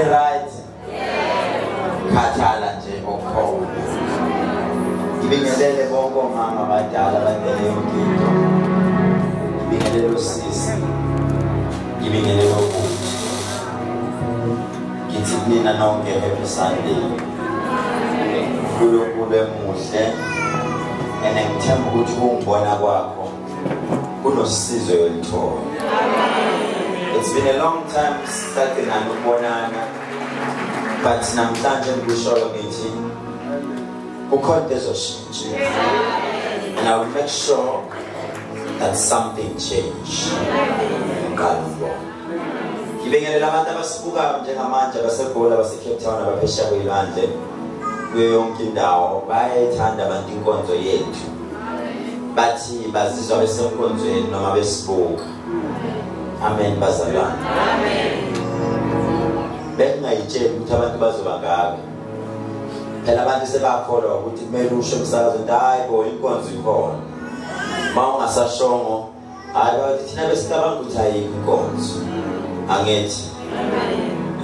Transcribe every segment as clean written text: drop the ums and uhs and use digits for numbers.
right? Khathala nje okhona. Ngibingelele bonke omama abadala abadele yonke into. Ngibingelele usisi. Ngibingelele ukuthi. Ngithi mina nonke happy Sunday. UNkulunkulu emuhle. Ngithemba ukuthi ungibona kwakho kunosizo yolithola. It's been a long time since nanokubonana, but namhlanje ngikushoyo ngithi ukhona ezoshintsha, and I will make sure that something change. Ngibingelela abantu abasibukayo njengamanje abasebhola baseCape Town abaphesheya kwilwandle kuyo yonke indawo bayayithanda abantu inkonzo yethu, bathi bazizwa besenkonzweni noma besibuka. Amen bazalwane. Amen. Bengayitsheli ukuthi abantu bazoba ngaka. Phela abantu sebakholwa ukuthi kumele usho emsakazweni hayi bo inkonzo ikhona. Ungasashongo hayi bathi thina besicabanga ukuthi ayikho inkonzo. Angithi.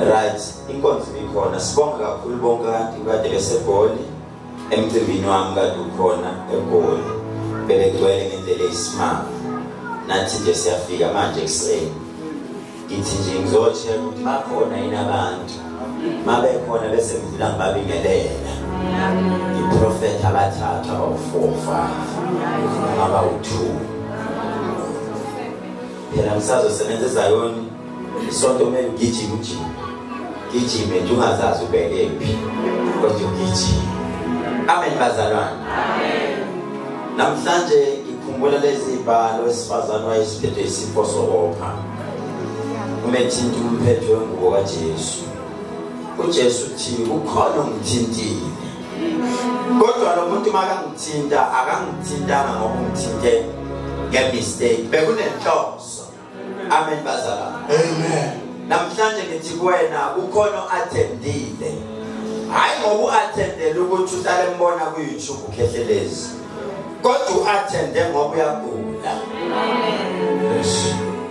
Right, inkonzo ikhona. Sibonga kakhulu bonke kanti kade besegoli emcimbini wami kade ukhona egoli. Belekugcwele ngendlela eyisimanga. Nathi nje siyafika manje ekuseni. Ngithi nje ngizocheck ukuthi bakhona yini abantu. Mabe khona bese ngidlula ngibabingelela. Iprofeti abathathu abawu4 5 abawu2. Phela ngisazosebenza eZayoni isonto kumele ugijime gijime nje ungazazi ubekephi kodwa ugijime. Amen bazalwane. Amen. Namhlanje ngikhumbula lezi ibhalo esifazana wayesiphethe isifo soopha. Umethinta umphetho wengubo kaJesu. uJesu uthi ukhona ongithintile. Kodwa lo muntu makangithinta akangithintanga ngoba ngithinte ngemistake. Bekunenhloso. Amen bazalwane. Amen. Namhlanje ngithi kuwena ukhona oattendile. Hayi ngoba uattendele ukuthi uhlale mbona ku YouTube ukhehlelezi. Kodwa uattende ngoba uyagula. Yes.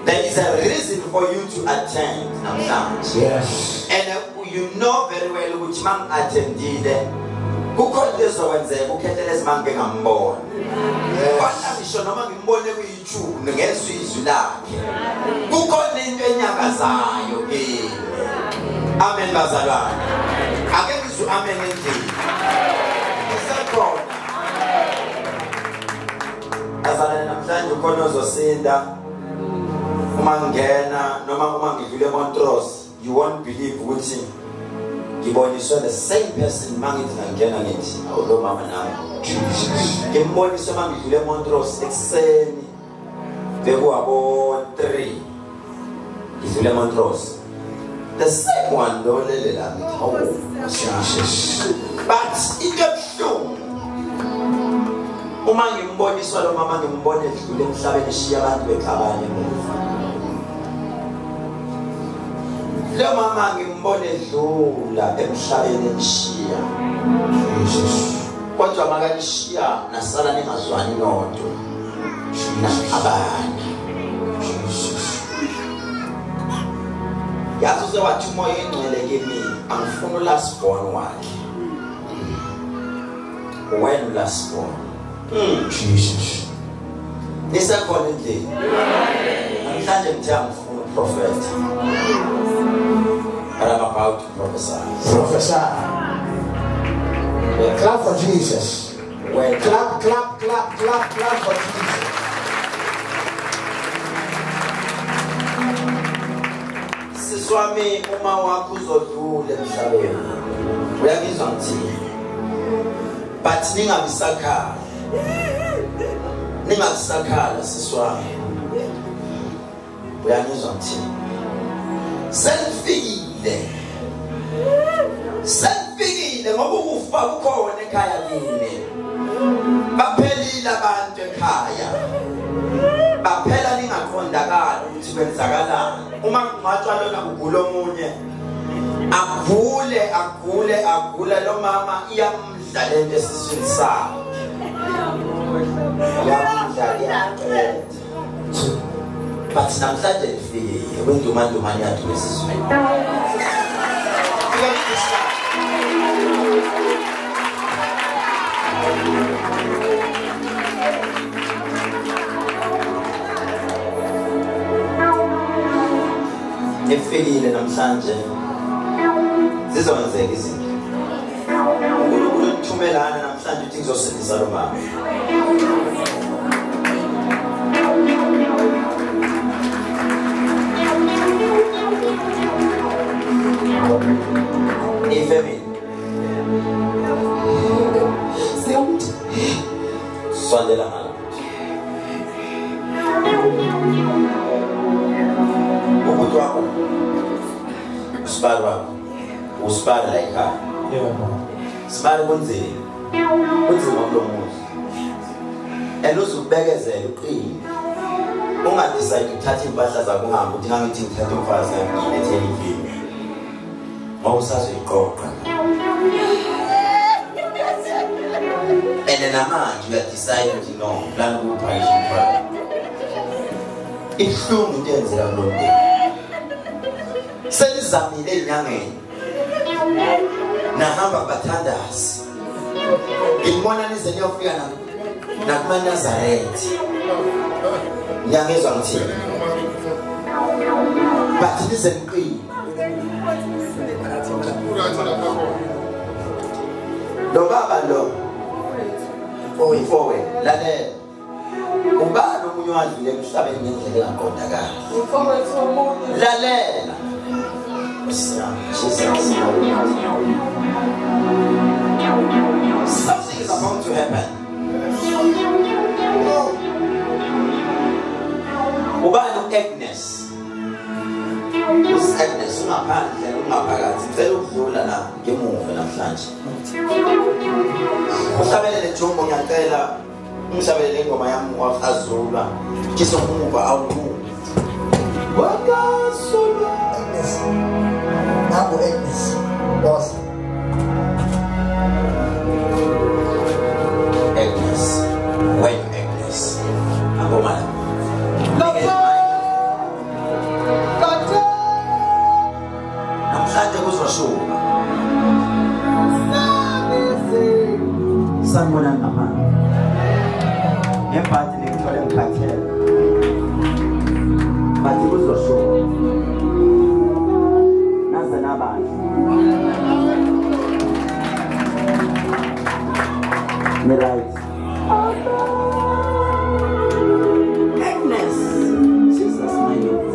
There is a reason for you to attend namhlanje. Yes. And you know very well ukuthi mangattendile kukhona lezokwenzeka ukhethelezi manje ngambona. Kodwa ngisho noma ngimbone ku YouTube ngezwe izwi lakhe. Kukhona into enyakazayo kimi. Amen bazalwane. Ake ngizwe amen endini. Isakhona. Azalane namhlanje ukhona ozosinda. Uma ngena noma uma ngidlule eMontrose, you won't believe ukuthi ngiboniswa the same person mangithi ngangena ngithi awulo mama nami Jesus. Ngimboniswa mangidlule eMontrose ekseni bekuwabo 3 ngidlule eMontrose. The same one lo lele la ngithi awu Jesus. But ibuhlungu uma ngimboniswa lo mama ngimbone edlule emhlabeni eshiya abantu bekhabanye emuva. Lo mama ngimbone edlula emhlabeni eshiya Jesus. Kodwa makanishiya nasala ningazwani nodwa. Abana Jesus. Yazi usewathi umoya engcwele kimi angifuna last born wakhe. When last born Jesus. Nisakhona endlini. Namhlanje ngithe ngifuna prophet. But I'm about to prophesy. Prophesy. Clap for Jesus. Well, Clap for Jesus. Siswami uma wakho uzodlula emhlabeni. Uyangizwa ngithini? But ningabisakhala. Ningasakhala siswami. Uyangizwa ngithini? Senfikile ngoba ukufa kukhona ekhaya kini. Baphelile abantu ekhaya. Baphela ningaqondakala ukuthi kwenzakalani. Uma kungathwa lona kugula omunye agule lo mama iyamdla lento esiswini sakhe. But namhlanje ngifikile kwendumandumane yathu esiswini. Ngifikile namhlanje zizonzeka izinto. uNkulunkulu uthumelana namhlanje uthi ngizosindisa lo mama. Ifemini sondela ngalo umuntu wakho usipara la ekhaya. Sipara kunzima kulo muzi and uzubekezela uqine ungadecide ukuthatha impahla zakho uhambe uthi ngithi ngithatha umfazi ngiyilethele endlini mawusazoyiqoqa and namanje uyadecide ukuthi no lana kuphakisha umfazi ihlungu utenzela kulo muntu selizamile enyangeni nahamba bathandazi ngibona nize niyofika nakumaNazaretha ngiyangezwa ngithini bathi nize niqine lo baba lo oyifowe lalela ubani omunye wadlule emhlabeni ngendlela engaqondakali lalela something is about to happen. Ubani Agnes ungaphandle ungaphakathi ngicela ukudlula la ngemuva namhlanje uhlabelele Jombo ngiyacela ungihlabelele ingoma yami waZulu kisomumva awumu wakasolo Agnes nabo Agnes boss Agnes when Agnes abomala namhlanje kuzoshuka sanibona ngamanga ngebhadi ngithole ngiphathele bathi kuzoshuka naze nabanje me right Agnes Jesus my Lord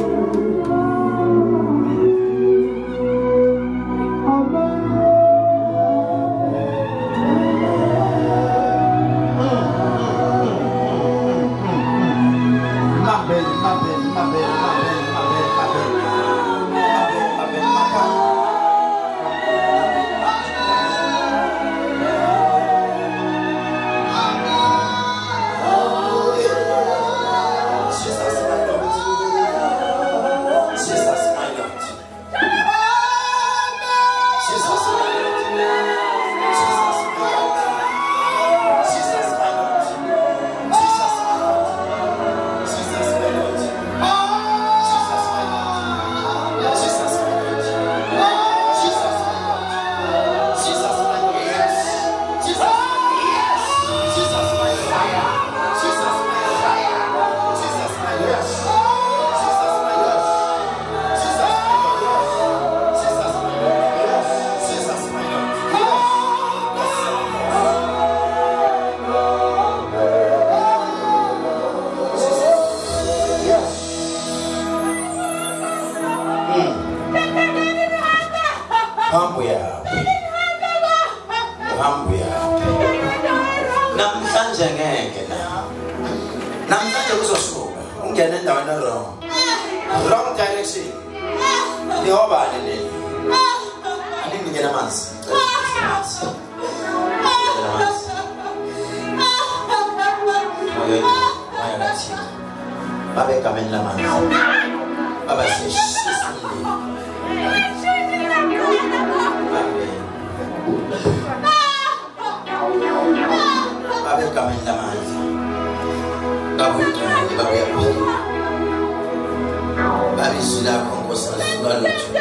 namhlanje kuzoshuka ungena endaweni wrong direction ngiyobani le ngingena amanzi babe egameni lamanzi baba babe egameni lamanzi Babi sila kongkosa suka lucu.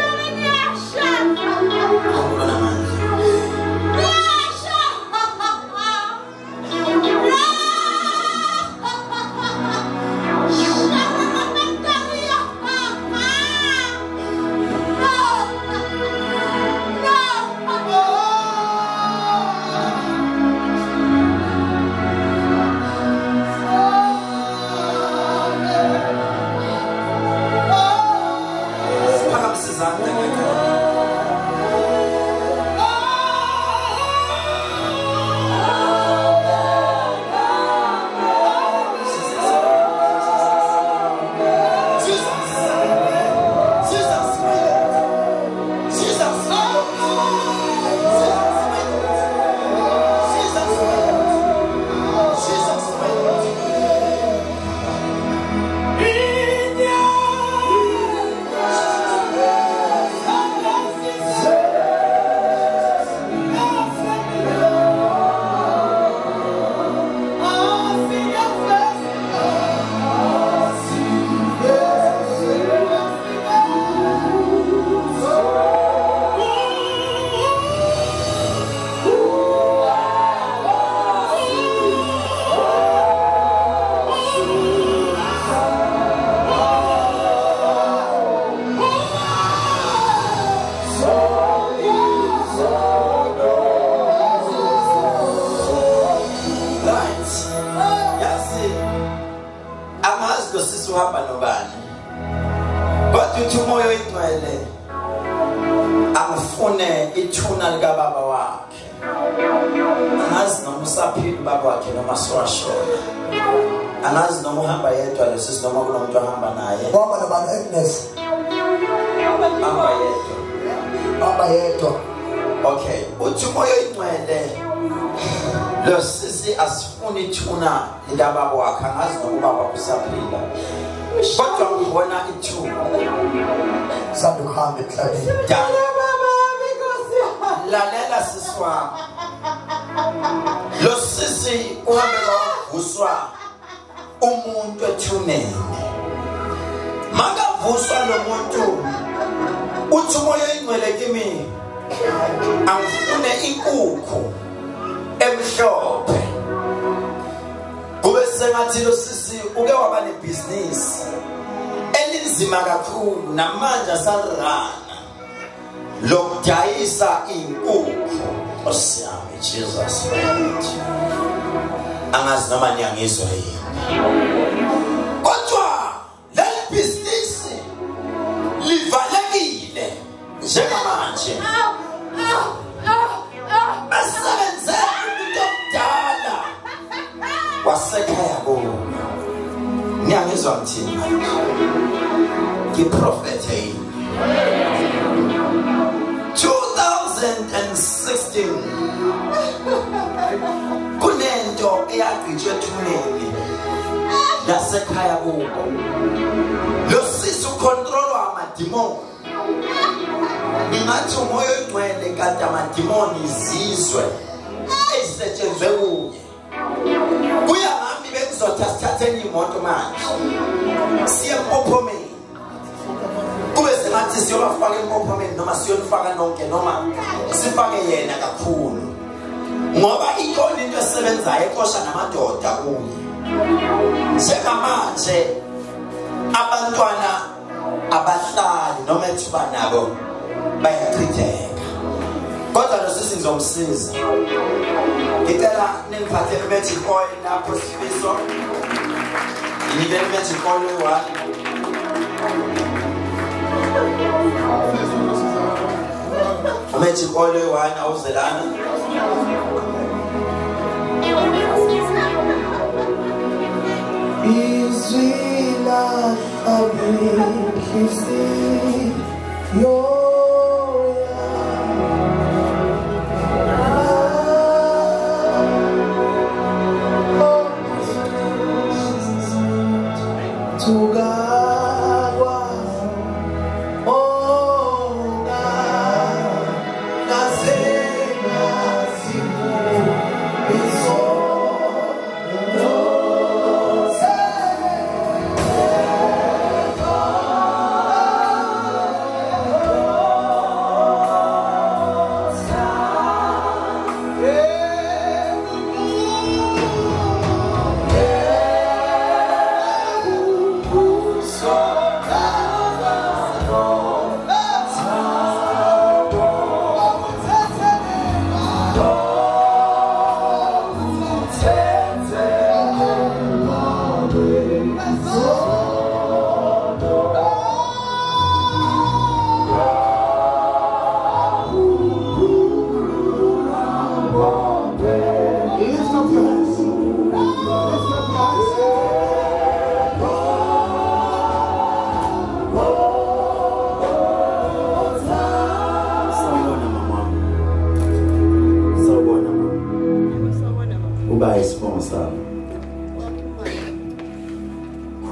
Okay, umoya oyingcwele lo sisi asifuni ithuna likababa wakhe, angazi nokubaba usaphila kodwa ngibona ithuba saduhambe emhlabeni. Lalela sisi wami, lo sisi uhambe wavuswa umuntu ethuneni, makavuswa lo muntu uthi umoya oyingcwele kimi angifune inkukhu emhlophe. Kube sengathi lo sisi uke waba nebhizinisi elinzima kakhulu namanje asarana lokudayisa inkukhu. Osiyami Jesus mighty, angazi noma niyangizwa yini, kodwa le bhizinisi livalekile njengamanje. Basebenze umuntu omdala wasekhaya kubo. Ngiyangizwa ngithini? Ngiprofethe yini? 2016 kunento eyagcitshwe ethuneni lasekhaya kubo. Lo sisi ucontrolwa amadimoni. Ningathi umoya oyingcwele kanti amadimoni izizwe ezisetshenzwe kuye. Kuya ngami bekuzothi asithatheni imoto manje siye empophomeni, kube sengathi siyobafaka empophomeni noma siyonifaka nonke noma sifake yena kakhulu, ngoba ikona into esebenzayo ekosha namadoda kuye. Njengamanje abantwana abahlali noma ethuba nabo bayachitheka, kodwa lo sisi ngizomsiza. Ngicela ningiphathele magic oil lapho Sifiso, ngibele magic oil one. Magic oil one awuzelana. Izwila abikisi yo. Uba sponsor.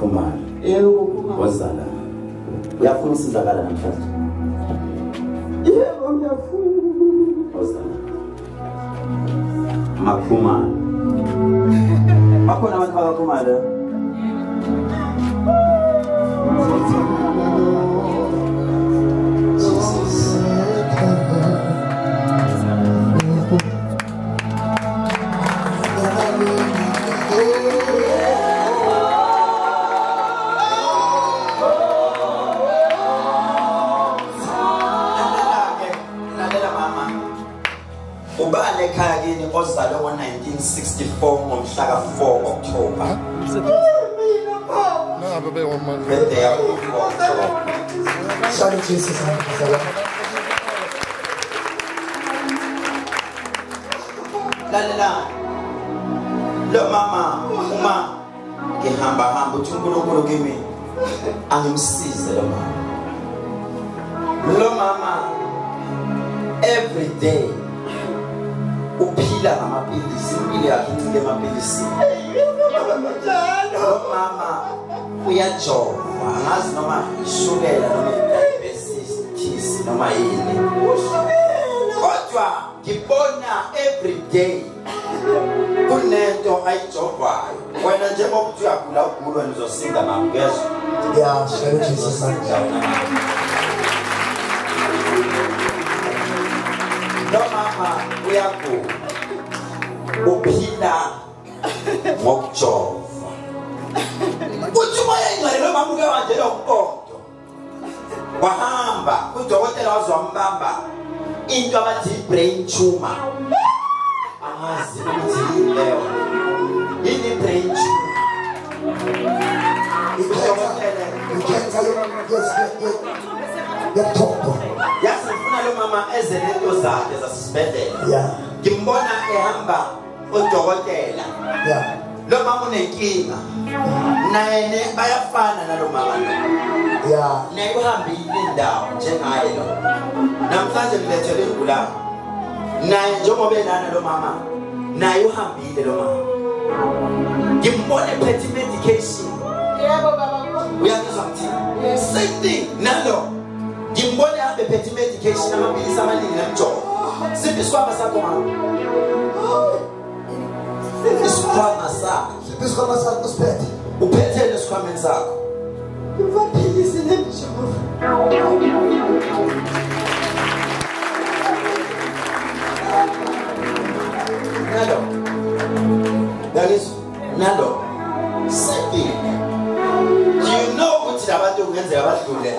Khumalo. Wazala. Uyafuna usizakala namhlanje? Yebo ngiyafuna. Wazala. Makhumalo. Bakhona abantu bakakhumalo. Ubale ekhaya kini ozalwe ngo-1964 ngomhla ka-4 October. Birthday yakho 4 October. Sorry, Jesus. Lalela. Lo mama, uma ngihamba uthi uNkulunkulu kimi angimsize lo mama. Lo mama every day uphila ngamapilisi, impilo yakhe incike emapilisi. Lo mama uyajova, angazi noma ishukela noma i-diabetes noma yini. Kodwa ngibona every day kunento ayijovayo. Wena njengoba uthi uyagula ugula nizosinda mama, ngezwe? Yeah, sorry, Jesus. Lo mama uyagula, uphila ngokujova. Uthi moya ingcwele lo mama uke wanjela umpondo. Wahamba kudokotela wazwambamba into abathi brain tumor. Angazi ukuthi yini leyo. Yini brain tumor? Yasifuna lo mama ezenento zakhe zasisibhedlela. Yeah. Ngimbona ehamba udokotela. Yeah. Lo mama unenkinga. Naye bayafana nalo mama lo. Yeah. Naye uhambile indawo njengaye lo. Namhlanje ngilethele igula. Naye njengoba enana lo mama, naye uhambile lo mama. Ngimbona ephethe medication. Yebo baba. Uyakuzwa ngithini? Same thing nalo. Ngimbona ehambe ephethe medication amapilisi amaningi namjovo. Siphi isikhwama sakho mama? Isikhwama sakho. Isikhwama sakho usiphethe. Uphethe isikhwameni sakho. Amaphilisi nemjovo. Nalo. Guys, nalo. Same. Do you know ukuthi labantu kungenzeka badlule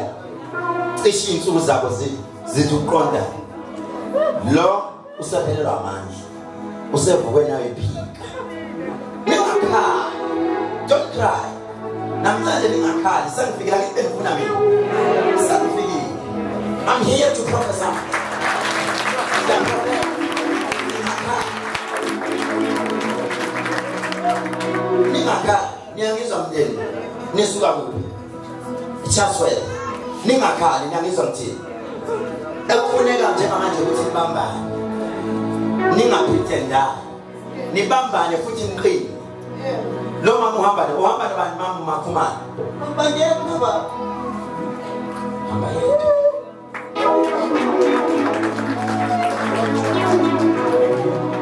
cishe insuku zabo zithi uqonda lo usaphelelwa amandla usevuke nawe iphika ningakhali, don't cry. Namhlanje ningakhali, sengifikela kithi engifuna mina. Sengifikile. I'm here to prophesy. Ningakhali, niyangizwa mndeni? Nisuka kuphi? Chatsworth. Ningakhali, niyangizwa ngithini? Ekufuneka njengamanje ukuthi nibambane. Ningapretendani. Nibambane futhi niqine. Lo mama uhamba nabani mama Makhumalo? Hamba yedwa baba. Hamba yedwa.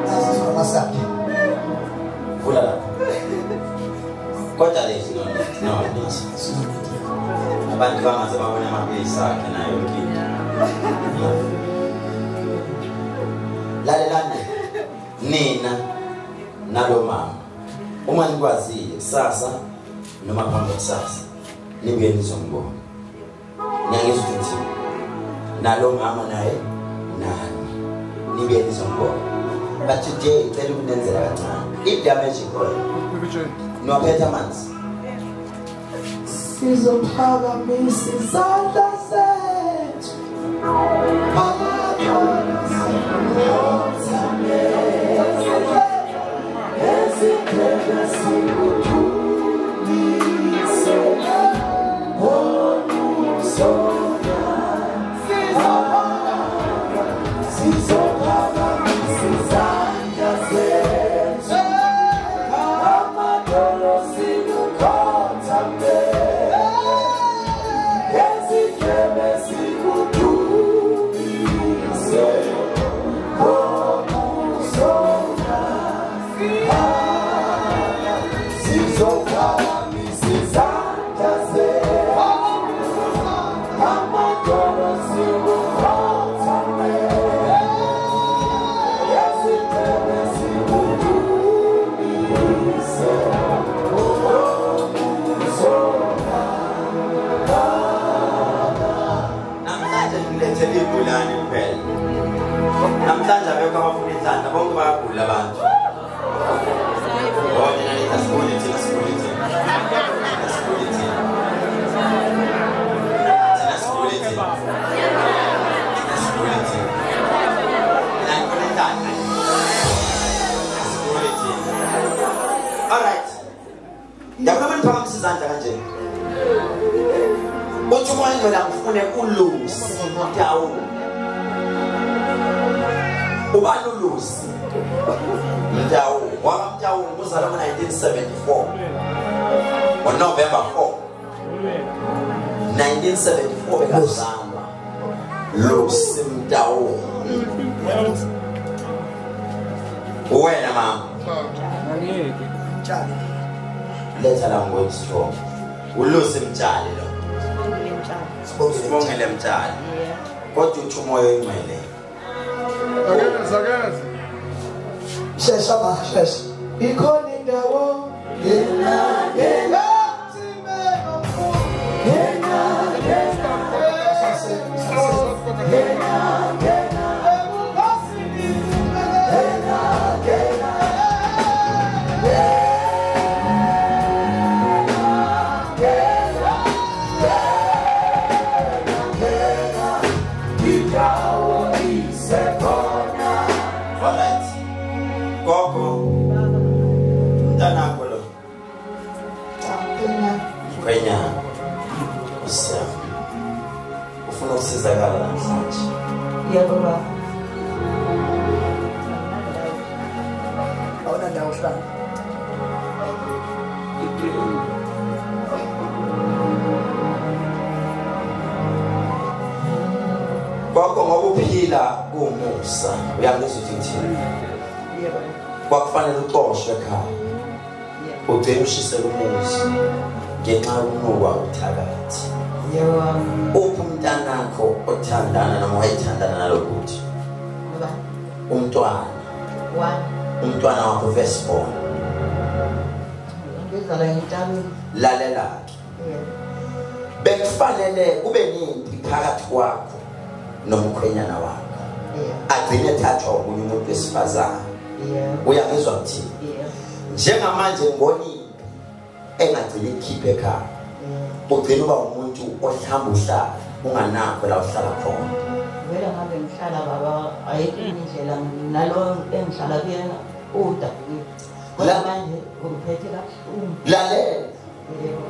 Isikhwama sakhe. Vula la. Kodwa lezi no nithi. Abantu bangaze babone amapilisi akhe nayo inkinga. Lalelani nina nalo mama. Uma nikwazile kusasa noma phambi kusasa nibuye nizombona. Niyangizwa ukuthi nalo mama naye nani nibuye nizombona. But today cela ukunenzela kancane. If damage ikhona. Niwaphethe amanzi. Sizophakamisa izandla zethu. Namhlanje abekho abafuna izandla bonke bayagula abantu. Oh, nina nitasikuliti. All right. Yabona maniphakamisa izandla kanje. Uthi umoya ngcwele ngifune ulusi ndawo. Ubani ulusi? Mtawu, wakamtawu nguzalwa ngo-1974. On November 4. 1974 bekazalwa. Lusi Mtawu. Wena mama. Letha la ngokuthiwa. Ulusi Mtshali lo. Sibongele Mtshali. Kodwa uthi umoya ongcwele. Sakaz. Shesha ma, shesha. Ikhona indawo. Kwenya usiya ufuna ukusizakala namhlanje. Yebo baba. Awuna ndawo hlala. Kwakho ngoba uphila kumusa uyangizwa ukuthi ngithini. Yebo. Kwakufanele uxoshwe ekhaya. Ugcina ushisela umuzi ngenxa yokunuka uthakathi. Yebo. Uphi umntanakho othandana noma wayithandana nalokuthi? Baba. Umntwana wakho firstborn. Ngizala ngitalo. Lalela. Yebo. Bekufanele ube nempi phakathi kwakho nomkhwenyana wakho. Yebo. Agcine ethathwa omunye umuntu wesifazane. Yebo. Uyangizwa ngithini? Yebo. Njengamanje ngiboni engagcina ikhiphe ekhaya. Ugcina uba umuntu ohlamba uhlala unganakho la uhlala khona. Vele ngabe ngihlala baba ayikho indlela nalo engihlala kuyena udabukile. Kodwa manje ngiphethe kabuhlungu. Lalela. Yebo.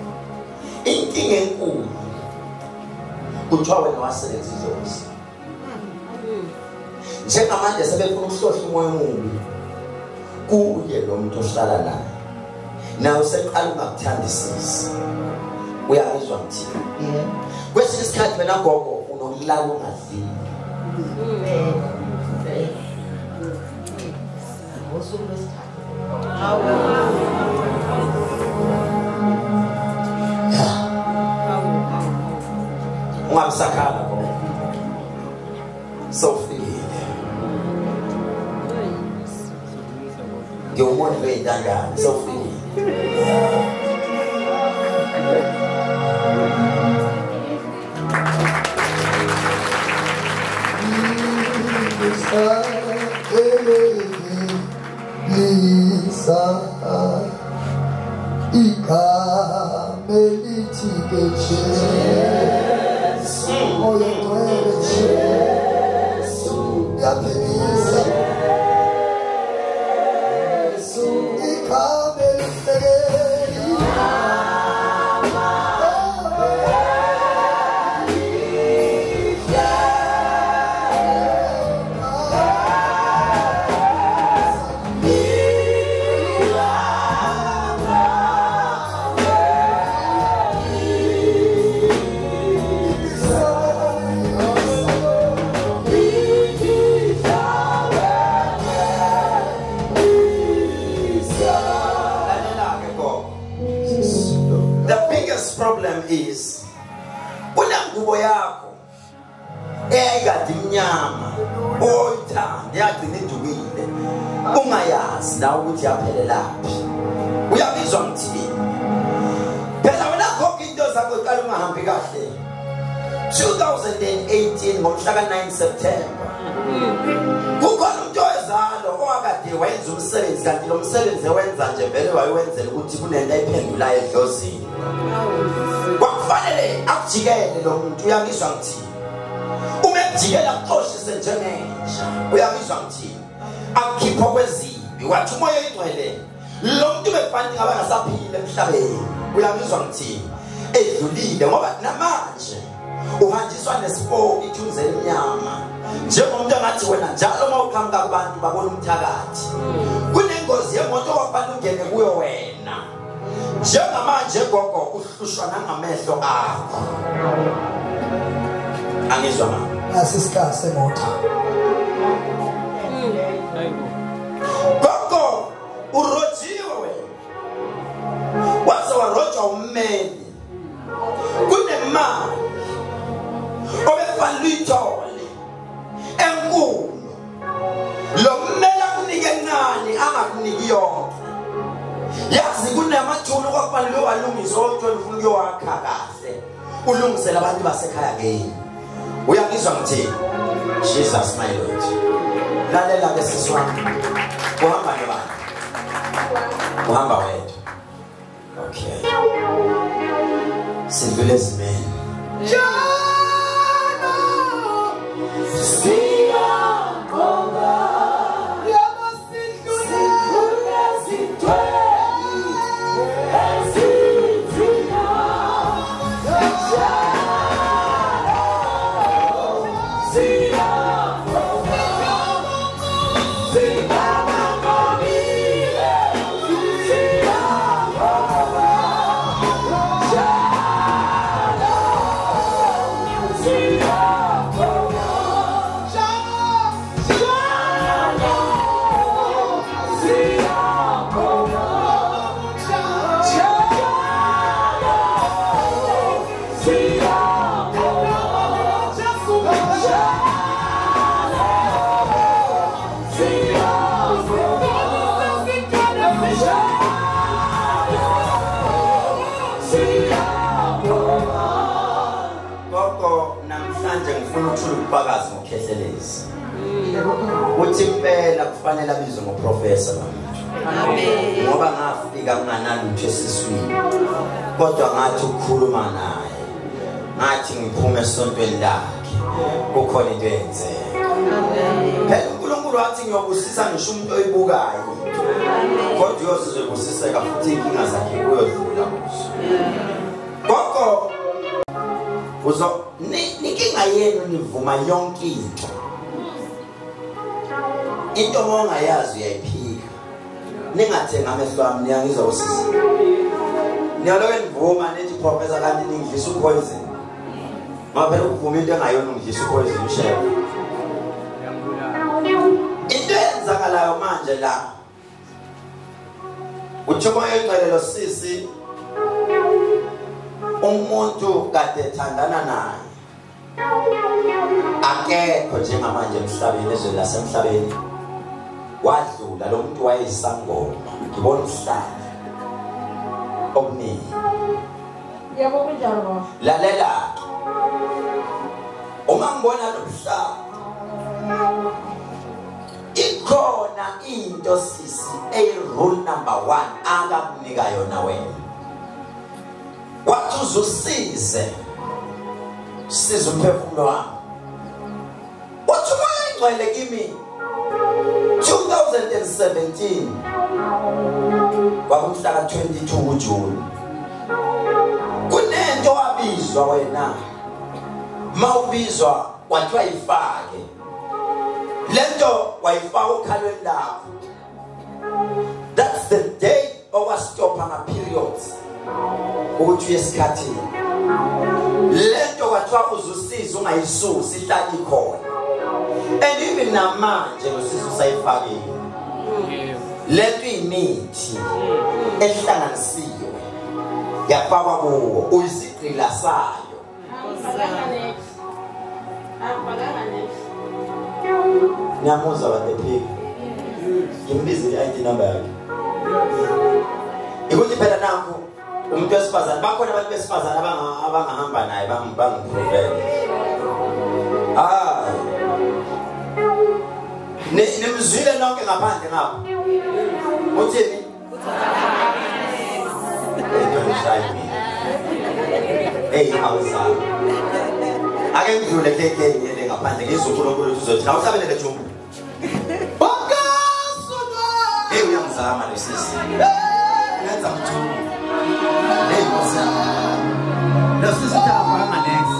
Inkinga enkulu kuthiwa wena wasebenza izosi. Njengamanje sebefuna ukuhlohla umoya omubi kuye lo muntu ohlala naye. Nawe seqala ungakuthandisisi. Uyabizwa ngithini? Yebo. Kwesinye isikhathi wena gogo unokulala ungadlile. Ngosuku lwesithathu. Ungabisakhala gogo. Sofikile. Ngiyumona lo yintangane sofikile. Lisa, Ika. Meliti ke Jesu. Moyo ngcwele Jesu. Yaphilisa. Jesu ikhame lihlekeli. Problem is unangubo yakho eyayikade imnyama oyithanda yagcina idukile ungayazi la ukuthi yaphelelaphi uyabizwa ngithini phela wena khokha into zakho iqala ungahambi kahle 2018 ngomhla ka9 September kukhona umuntu owezalo owakade wayenza umsebenzi kanti lo msebenzi ewenza nje vele wayewenzela ukuthi kunento ayiphendulayo edlozini kwakufanele akujikele lo muntu uyabizwa ngithini uma ekujikela akuxoshise njengenja uyabizwa ngithini akukhipha kwezimbi wathi umoya oyingcwele lo muntu bekufanele ngaba ngasaphila emhlabeni uyabizwa ngithini edlulile ngoba namanje uhanjiswa nesipho ithunzela inyama njengomuntu angathi wena njalo uma uqhamuka kubantu babona umthakathi kunengozi yemoto wafanele ungene kuyo wena njengamanje gogo uhlushwa nangamehlo akho angizwa mama asisika semoto gogo urojiwe wena waze warojwa ummeli kunemali obefanele uyithole enkulu lo mmeli akunike encane angakuniki yonke yazi kunamathulu kwakufanele walungisa othweni ufuna ukuyowakha kahle ulungisela abantu basekhaya ngeni uyangizwa ngithini Jesus my Lord lalela ke siswami uhamba nobani uhamba wedwa okay sidlule ezimeni ubufakazi ngokhehlelezi uthi impela kufanele abizwe ngoprofessor amen ngoba ngafika kunganalutho esiswini kodwa ngathi ukukhuluma naye ngathi ngiphume esontweni lakhe kukhona into eyenzeka phela uNkulunkulu wathi ngiyobusisa ngisho umuntu oyibukayo kodwa uyosizobusiseka futhi inkinga zakhe kuyodlula kuzo gogo uzo ninkinga yenu nivuma yonke into ongayazi uyayiphika ningathenga amehlo ami niyangizwa usisi niyaloke nivuma nithi professor kanti ningidlisa upoison ngoba phela ukuvuma into engayona ungidlisa upoison ushaya into eyenzakalayo manje la uthoma yexelelo sisi umuntu kade thandana naye akekho njengamanje emhlabeni ezweni lasemhlabeni wadlula lo muntu wayesangoma ngibona uhlala okuningi yabo kunjalo lalela uma ngibona lo mhlaba ikhona into sisi rule number 1 akakunika yona wena wathi uzosize siza umphefumulo wami. Wathi ungcwele kimi 2017 kwakumhla ka 22 uJuni. Kunento wabizwa wena mawubizwa wathiwa ifake lento wayifaka ukhalweni lakho. That's the day owastopha ama periods ukuthi uyesikhathini lento kwathiwa uzosiza ungayisusi ihlala ikhona. And even namanje ngosizo sayifakile lento imithi ehlanganisiwe yapakwa kuwo uyisigqila sayo. Ngiyamuza batephiki ngimbize i-ID number yakhe. Ikuthi phela nakho umuntu wesifazane bakhona abantu besifazane abangahamba naye bangiprofela. Nimzwile nonke ngaphandle ngapha. Uthini? Hey awuzali. Ake ngidlule keke yele ngaphandle ngizokhulokolo uzothi awusabele lejumbu. Bakasona. Hey uyamzama lesisi. Yenza mthungu. Hey bosa. Lesisi tafanga next.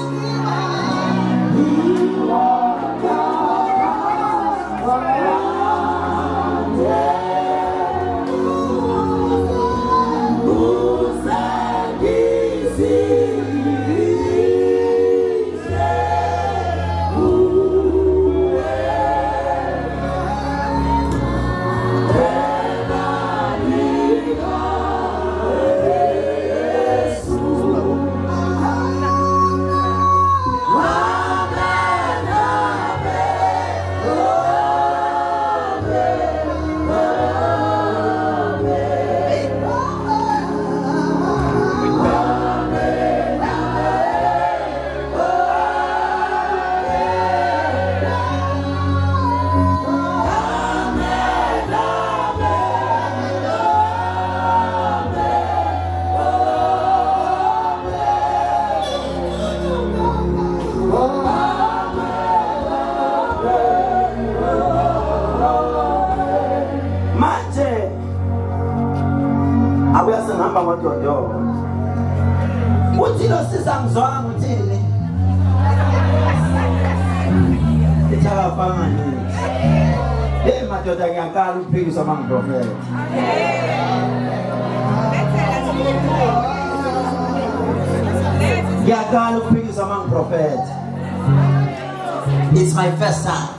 It's my first time,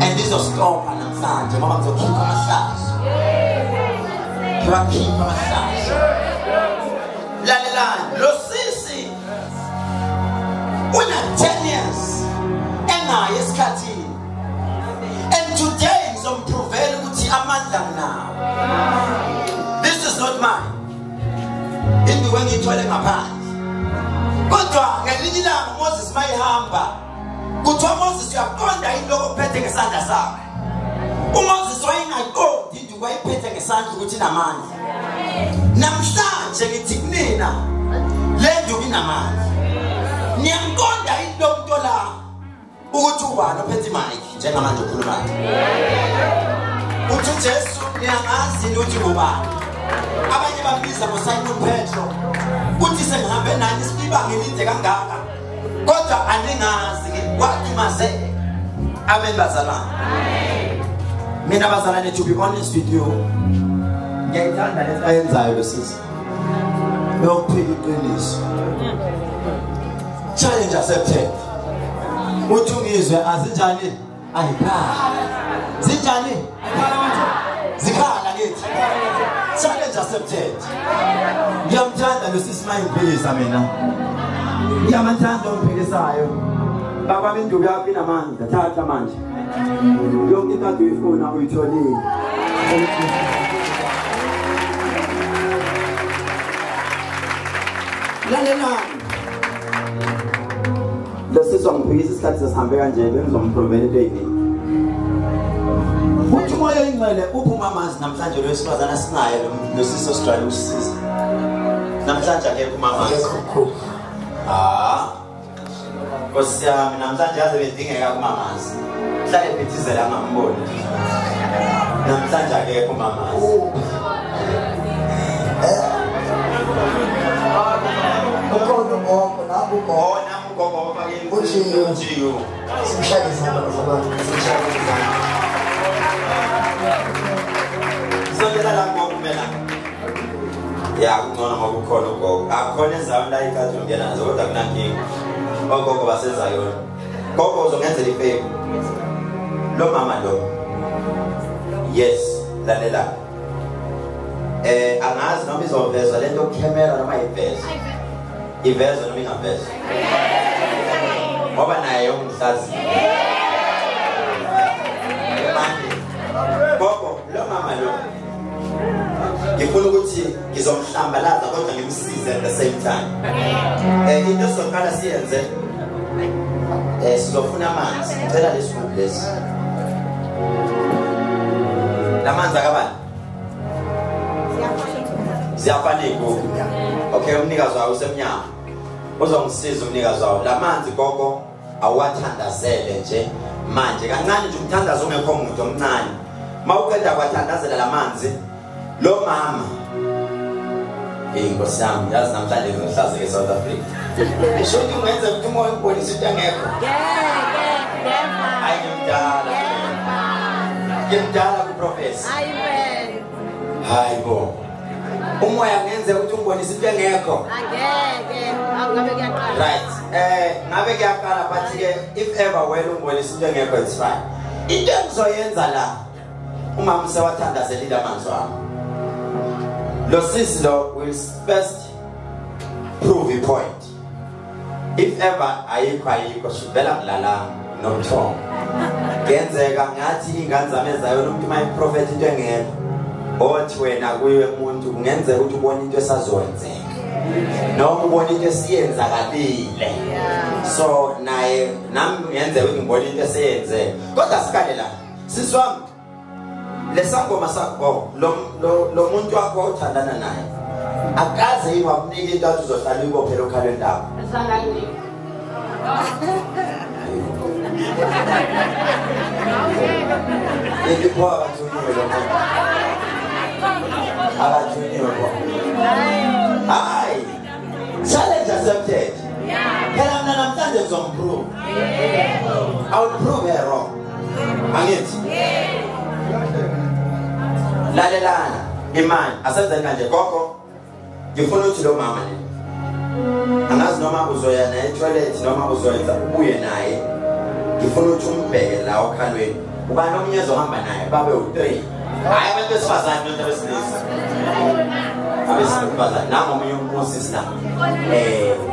and this was stop and I'm sad. Mama to keep a massage. Keep a massage. La lo sisi. Una 10 years, and I is cutting. And today is on Provel Uti Amanda now. This is not mine. In the way you told him apart. Kodwa ngelilila Moses mayihamba. Kuthiwa Moses uyaqonda into ophethe ngesandla sakhe. uMoses wayengaqondi into wayiphethe ngesandla ukuthi namandla. Namhlanje ngithi kunina le nto inamandla. Niyaqonda into la ukuthi ubani ophethe mic njengamanje ukhulumayo. Uthi Jesu niyangazi ukuthi ubani. Abanye babiza ngoSimon Petro. Uthi sengihambe nani sibanga elide kangaka. Kodwa aningazi wathi mase. Amen bazalwane. Mina bazalwane, to be honest with you, ngiyayithanda lento ayenzayo lo sisi. Yokuphika iqiniso. Challenge accepted. Uthi ungizwe azinjani? Ayikhala. Zinjani? Zikhala kithi. Challenge accepted. Ngiyamthanda lo sisi mayiphilisa mina. Ngiyamthanda umphikisayo. Baba benduku yakho inamandla, thatha manje. Yonke into uyifuna uyitholile. Lalela. Lesizwa ngiphikisa isikhathi sesihambe kanje bengizompromela into eyiningi. Uthi moya ingcwele uphuma amanzi namhlanje lo wesifazana sinayo lo sisi Australia usisiza. namhlanje akekho umama Nkosi yami namhlanje yaze bedingeka kumamazi hlale phithizela ngamboni namhlanje akekho umamazi ukhona ugogo naku ugogo ugogo bakini ujiyo simshayisa abantu simshayisa Sondela la ngokumela ya kungona ngokukhona ugogo akhona ezayo la ikhathi ungena nazo kodwa kunankinga ogogo basenza yona gogo uzongenzela ifeku lo mama lo yes lalela angazi noma izoveza lento camera noma iveza noma ingaveza ngoba naye umhlazi gogo lo mama lo ngifuna ukuthi ngizomhlambalaza kodwa ngimsize at the same time into soqala siyenze sizofuna amanzi ngicela lesigubhu lesi lamanzi akabani ziyafana igubhu okay umnikazi wawo usemnyama uzongisiza umnikazi wawo lamanzi gogo awathandazele nje manje kancane nje umthandazo ongekho muntu omncane mawuqeda kwathandazela lamanzi lo mama Nkosi yami yazi namhlanje ngihlaze ke South Africa isho ukuthi ungenza ukuthi umoya ubonise ukuthi angekho hayi ngimdala kuprofessor hayi bo umoya ngenze ukuthi ungibonise ukuthi angekho ngabe kuyaqala right ngabe kuyaqala but ke if ever wena ungibonise ukuthi angekho it's fine into engizoyenza la umama sewathandazelile amanzi wami lo sisi lo will first prove a point if ever ayikho sivela ngilala nomthombo ngenzeka ngathi ingane zami ezayo umuntu my prophet into engekho othi wena kuye umuntu kungenzeka ukuthi ubone into esazoyenzeka noma ubone into esiyenzakalile so naye nami ngenzeka ukuthi ngibone into esiyenzeka kodwa sikale la sisi wami lesangoma sakho lo muntu wakho othandana naye akaze yiwakunika into athi uzohlala uyibophela okhalweni lakho esangani Ilikuwa abathuniwe lokho. Abathuniwe lokho. Hayi. Challenge accepted. Phela mina namhlanje ngizomprove. I will prove her wrong. Angithi? Lalelana imani asenze kanje gogo. Ngifuna ukuthi lo mama ni. Angazi noma uzoya naye toilet noma uzoyenza ubuye naye. Ngifuna ukuthi umbheke la okhalweni. Ubani omunye ezohamba naye babe u3. Hayi abantu besifazane nomuntu besilisa. Abesifazane nami omunye umusista.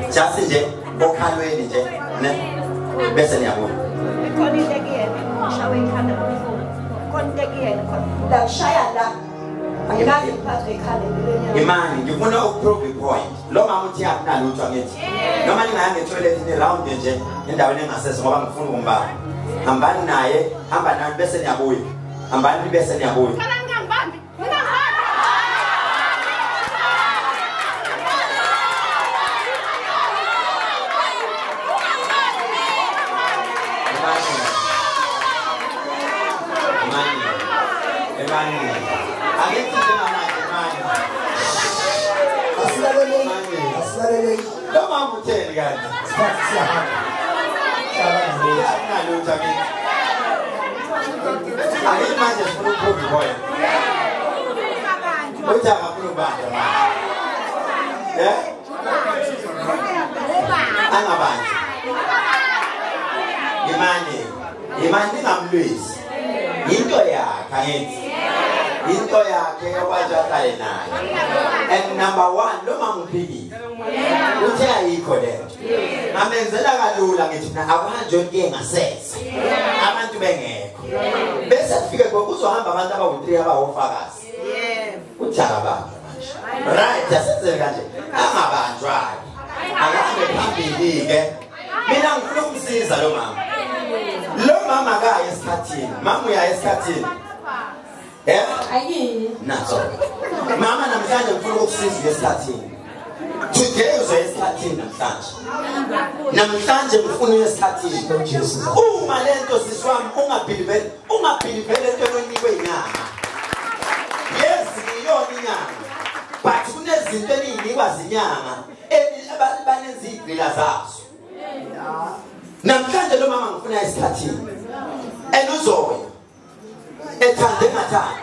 Just nje okhalweni nje ne bese niyabona. konile kuyena shawe ikhanda ngomfuni konile kuyena la shaya la angikazi ngiphathwe ikhanda lenyama Imani ngifuna ukuprove point. Lo mama uthi akunalo utho ngithi. Noma ningaya ngetoilet ni round nje endaweni engasese ngoba ngifuna ukumbamba. Hambani naye, hamba naye bese niyabuya. Hambani bese niyabuya. Lama muteli gani? Ahí manje sifuna ukuphuma boya. Uthi akaphuma banje manje. Angabanje. Imani ngamlwisi. Into yakhe angithi. Into yakhe okwajatale naye. And number 1 lo mama uphilile. Uthe ayikho lento. Ngamenzela kalula ngithi na abanje ke ngasese. Abantu bengekho. Bese kufike ngokuzohamba abantu abawu3 abawofakazi. Uthaka abantu manje. Right asenze kanje. Angabanjwa. Akahambe phambili ke. Mina ngifuna ukumsiza lo mama. Lo mama kaya esikhathini. Mama uya esikhathini. ayini Naso. Mama namhlanje ngifuna ukusiza esikhathini. Today uzoyesikhathini namhlanje. Namhlanje ngifuna uyesikhathini. Uma lento siswami ungabhilivele entweni oyinikwe inyanga. Yes, ngiyona inyanga. But kunezinto ezinikwa zinyanga banenza izigqila zazo. Namhlanje lo mama ngifuna isikhathini. Uzoya. Ethande ngathanda.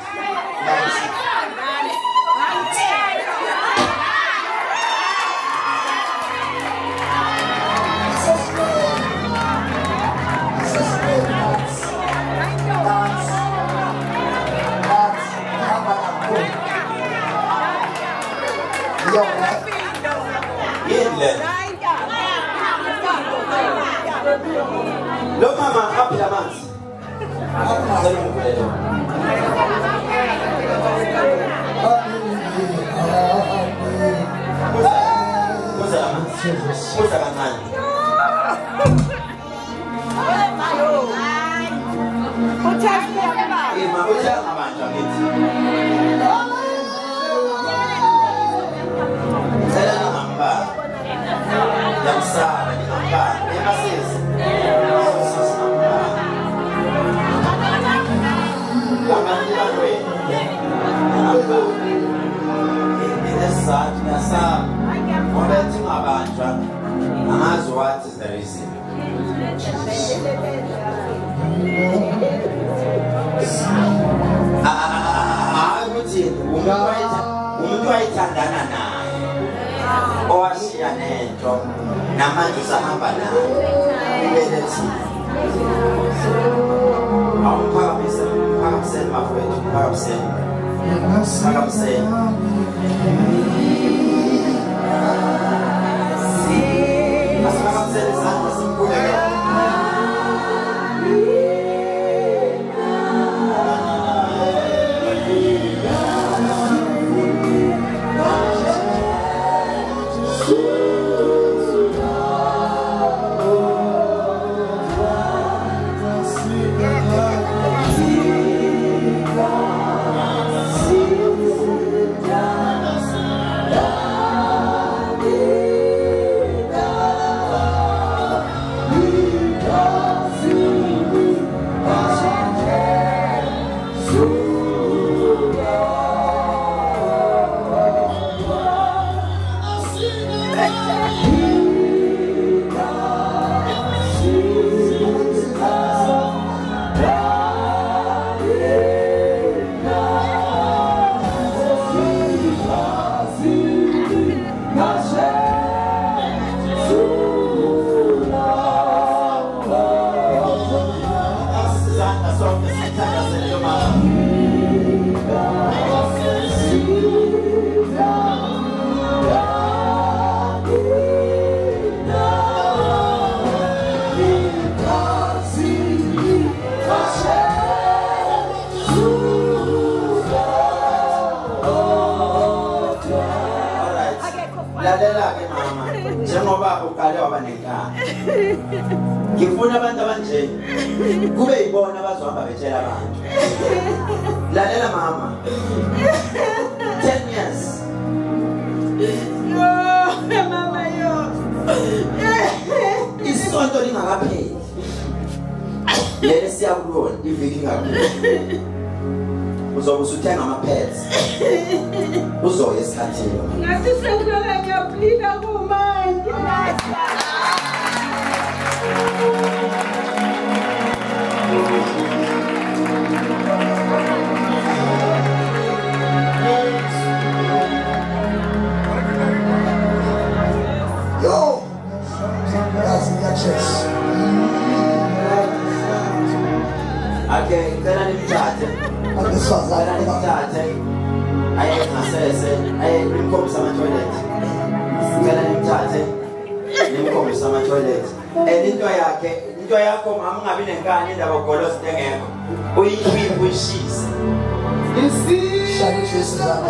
Lo mama happy amanzi. Kuza kancane. What is the reason? Umuntu wayithandana naye owashiya nento namanje usahamba naye ibelethi awuphakamiseni mafowethu phakamiseni ngifuna abantu abanje kube yibona abazohamba betshela abantu lalela mama 10 years yo mama yo isonto lingakapheli lele siyakulona iviki ngakho uzobe usuthenga ama-pads uzoya esikhathini ngathi sekulola ngiyaphila kumanje Yo, that's in your chest. Okay, cela nimthathe. Cela nimthathe. Aye ngasese, aye nimkhombisa ama-toilet. Cela nimthathe. Nimkhombisa ama-toilet. Into yakho mama ungabi nenkani indaba ogoloza into engekho. Uyikhiphe uyishise. Shall we trace it out?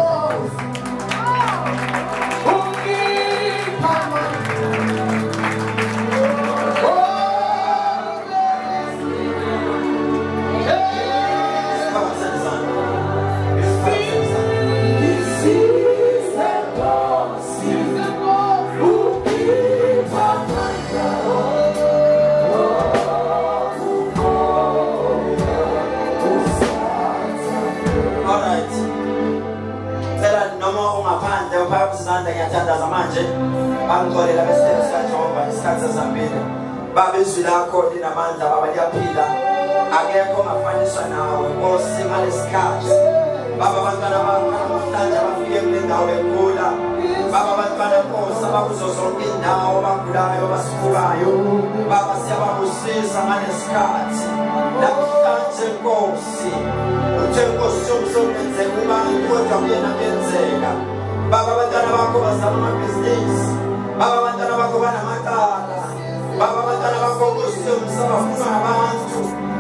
This is the God, phakathi izandla ngiyathandaza manje bangixolela besitelo sikaJehova isikhathi sezambile baba izwi lakho linamandla baba liyaphila akekho ongafaniswa nawe Nkosi ngalesikhathi baba abantwana bakho namhlanje bafike kule ndawo begula baba abantwana Nkosi abakuzo zonke indawo bagulayo abasifukayo baba siyababusisa ngalesikhathi namhlanje Nkosi uthe Nkosi umsebenzele kubantu kodwa kuyena kuyenzeka baba abantwana bakho bazama amabhizinisi baba abantwana bakho banamacala baba abantwana bakho Nkosi umsabafuna abantu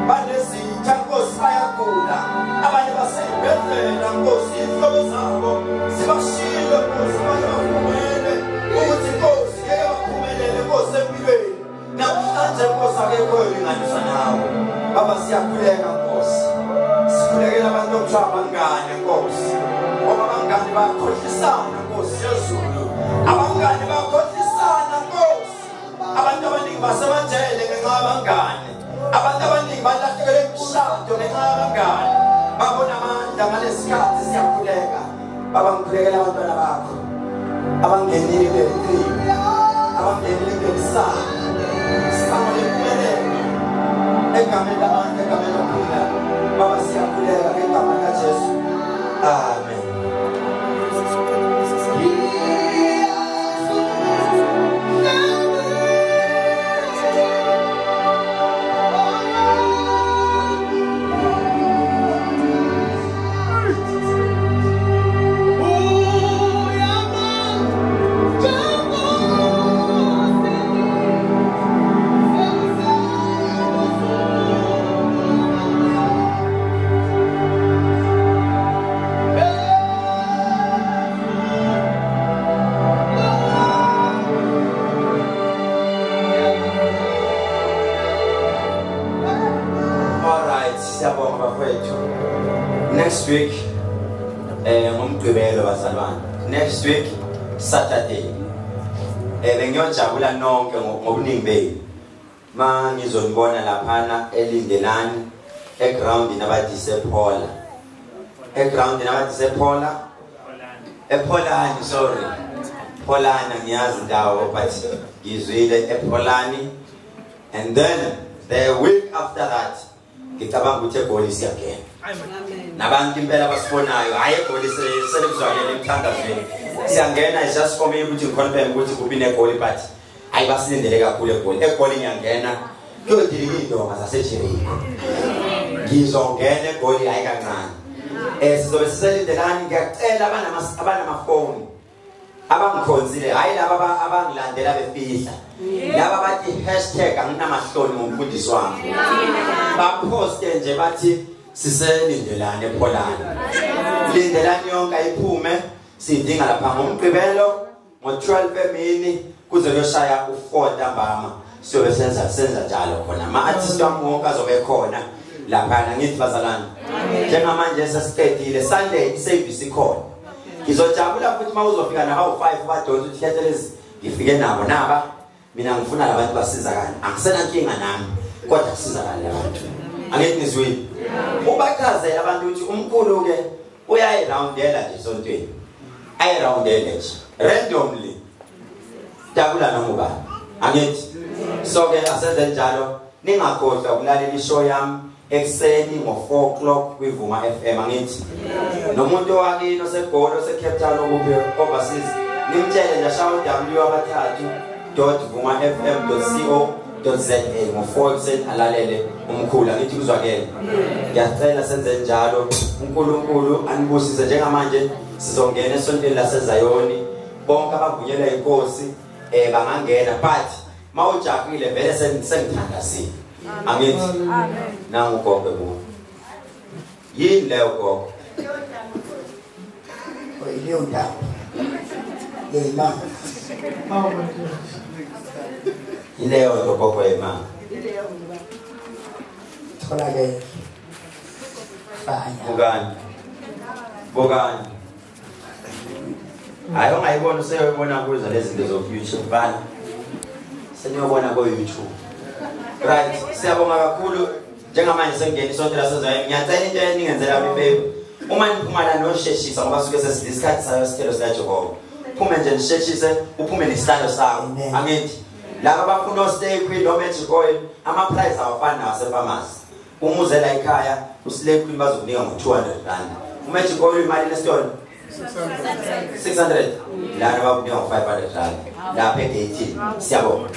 banezitha Nkosi bayagula abanye baseyibhedlela Nkosi inhlobo zabo sibashilo Nkosi bayafumele ukuthi Nkosi ngeke baphumelele Nkosi empilweni namhlanje Nkosi akekho olinganisa nawe baba siyakhuleka Nkosi sikhulekela abantu okuthiwa abangane Nkosi ngoba abangane bayakhohlisana Nkosi Jezulu abangane bayakhohlisana Nkosi abantu abaningi basemajele ngenxa yabangane abantu abaningi balahlekelwe imishado ngenxa yabangane babona amandla ngalesikhathi siyakhuleka baba ngikhulekela abantwana bakho abangenile kuleli abangenile kuleli sango lempumelelo egameni lamandla egameni lokuphila baba siyakhuleka ngegama likaJesu amen. Next week, ngomgqibelo bazalwane. Next week, Saturday. Bengiyojabula nonke ngobuningi benu. Ma ngizonibona laphana elindelani eground nabadisephola. Eground nabadisephola. Epholani, sorry. Pholana ngiyazi indawo but ngizwile epholani. And then the week after that, ngicabanga ukuthi eGoli siyagena. Nabantu impela basibonayo hayi eGoli selekuzwakela emthandazweni siyangena is just for me ukuthi ngikhoniphe ukuthi kubi neGoli but hayi basilindele kakhulu eGoli ngiyangena kuyodilika indonga zaseJeriko ngizongena eGoli hayi kancane sizobe siselindelani ngiyacela abanamafoni abangikhonzile hayi laba abangilandela befihla laba bathi #anginamahloni ngomfundisi wami baposte nje bathi siselindelane epholani lindelani yonke ayiphume sidinga lapha ngomgqibelo ngo12 emini kuze kuyoshaya u4 ntambama siyobe senza njalo khona ama-artist wami wonke azobe khona laphana ngithi bazalwane njengamanje sesiqedile Sunday iservice ikhona ngizojabula futhi uma uzofika nabawu5 badonsa ukuthi Hletelezi ngifike nabo naba mina ngifuna labantu basizakala angisena nkinga nami kodwa kusizakala labantu angithi nizwini ubachazela abantu ukuthi umkhulu ke uyayiroundela nje sontweni ayiroundele nje randomly dabula noma ubani angithi so ke asenze njalo ningakhohlwa ukulalela ishow yami ekseni ngo4 o'clock kwivuma FM angithi nomuntu owakini oseGoli oseCape Town okuphi overseas nimtshele nje shawo www.vumafm.co.za ngo4 ekseni alalele umkhulu angithi kuzwakele ngiyacela senze njalo uNkulunkulu anibusise njengamanje sizongena esontweni laseZayoni bonke abavunyelwa inkosi bangangena but mawujaqile vele sengithandazile angithi amen nangu gogo bo yini leyo gogo Oyileyo ndawo yema ileyo gogo yema thola ke fanya bogani hayi ongayibona useyibona kuzo lezi zinto zoku-YouTube bana seniyobona ko-YouTube right siyabonga kakhulu njengamanje sengena isonto laseZayoni ngiyacela into eningenzela bebe uma niphumala nosheshisa ngoba suke sesiyisikhathi sayo sithelo sikaJehova uphume nje nisheshise uphume nesithandwa sakho angithi laba abafuna stay queen no magic oil ama price awafani nasepharmacy umuze la ekhaya uslay queen bazokunika ngo200 rand magic oil imali nesitolo 600 la bakunika ngo500 rand lapha e18 siyabona